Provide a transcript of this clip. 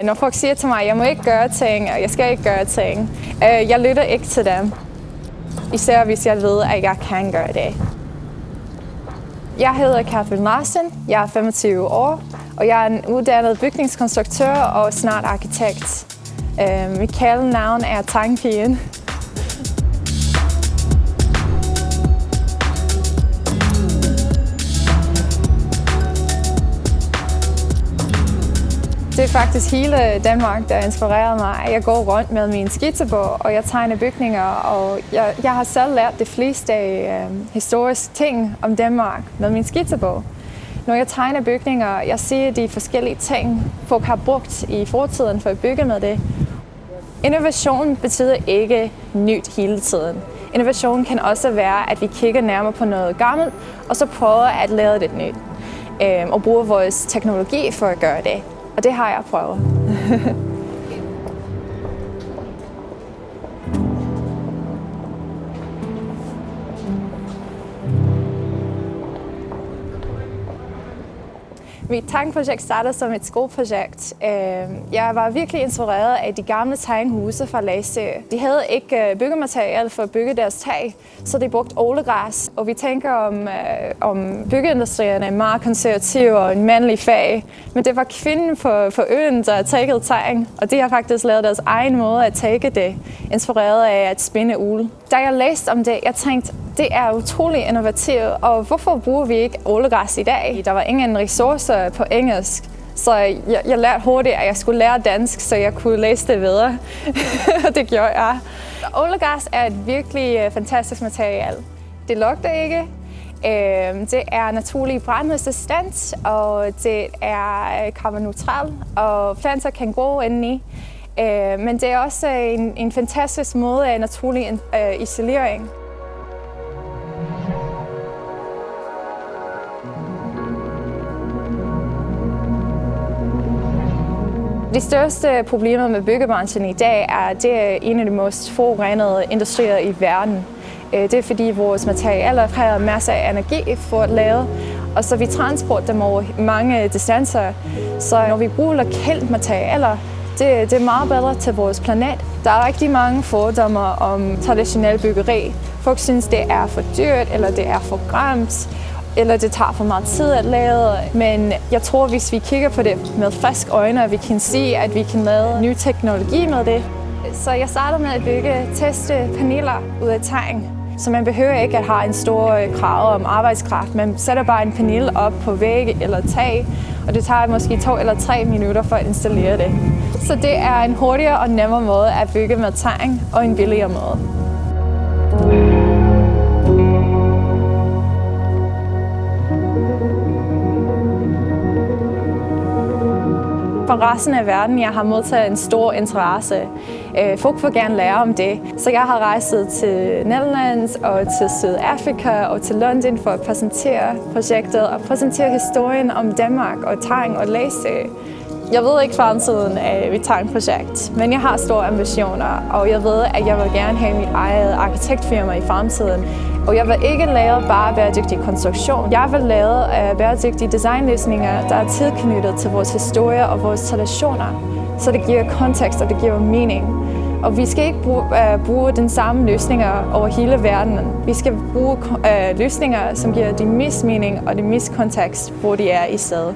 Når folk siger til mig, at jeg må ikke gøre ting, og jeg skal ikke gøre ting, jeg lytter ikke til dem. Især hvis jeg ved, at jeg kan gøre det. Jeg hedder Catherine Larsen, jeg er 25 år, og jeg er en uddannet bygningskonstruktør og snart arkitekt. Mit kælenavn er Tangpigen. Det er faktisk hele Danmark, der inspirerer mig. Jeg går rundt med min skitsebog, og jeg tegner bygninger, og jeg har selv lært de fleste historiske ting om Danmark med min skitsebog. Når jeg tegner bygninger, jeg ser de forskellige ting, folk har brugt i fortiden for at bygge med det. Innovation betyder ikke nyt hele tiden. Innovation kan også være, at vi kigger nærmere på noget gammelt, og så prøver at lave det nyt. Og bruge vores teknologi for at gøre det. Og det har jeg prøvet. Mit tegneprojekt startede som et skoleprojekt. Jeg var virkelig inspireret af de gamle tegnehuse fra Læsø. De havde ikke byggemateriale for at bygge deres tag, så de brugte ålegræs. Og vi tænker om byggeindustrien er meget konservativ og en mandlig fag. Men det var kvinden på øen, der taggede tegn, og de har faktisk lavet deres egen måde at tagge det, inspireret af at spinde uld. Da jeg læste om det, jeg tænkte, det er utrolig innovativt, og hvorfor bruger vi ikke ålegræs i dag? Der var ingen ressourcer på engelsk, så jeg lærte hurtigt, at jeg skulle lære dansk, så jeg kunne læse det videre. Det gjorde jeg. Ålegræs er et virkelig fantastisk materiale. Det lugter ikke. Det er naturlig brandresistent, og det er karbonneutralt, og planter kan gro indeni. Men det er også en fantastisk måde af naturlig isolering. De største problemer med byggebranchen i dag er, at det er en af de mest forurenede industrier i verden. Det er fordi vores materialer kræver masser af energi for at lave, og så vi transporterer dem over mange distancer. Så når vi bruger lokalt materialer, det er meget bedre til vores planet. Der er rigtig mange fordomme om traditionel byggeri. Folk synes, det er for dyrt, eller det er for grimt, eller det tager for meget tid at lave. Men jeg tror, hvis vi kigger på det med friske øjne, at vi kan se, at vi kan lave ny teknologi med det. Så jeg startede med at teste paneler ud af tegn. Så man behøver ikke at have en stor krav om arbejdskraft. Man sætter bare en panel op på væg eller tag, og det tager måske 2 eller 3 minutter for at installere det. Så det er en hurtigere og nemmere måde at bygge med tegn, og en billigere måde. Fra resten af verden, jeg har modtaget en stor interesse. Folk vil gerne lære om det. Så jeg har rejst til Netherlands og til Sydafrika og til London for at præsentere projektet og præsentere historien om Danmark og tegn og Læsø. Jeg ved ikke fremtiden af mit tegnprojekt, men jeg har store ambitioner, og jeg ved, at jeg vil gerne have mit eget arkitektfirma i fremtiden. Og jeg vil ikke lave bare bæredygtig konstruktion. Jeg vil lave bæredygtige designløsninger, der er tilknyttet til vores historie og vores traditioner, så det giver kontekst og det giver mening. Og vi skal ikke bruge den samme løsninger over hele verden. Vi skal bruge løsninger, som giver de mest mening og det mest kontekst, hvor de er i stedet.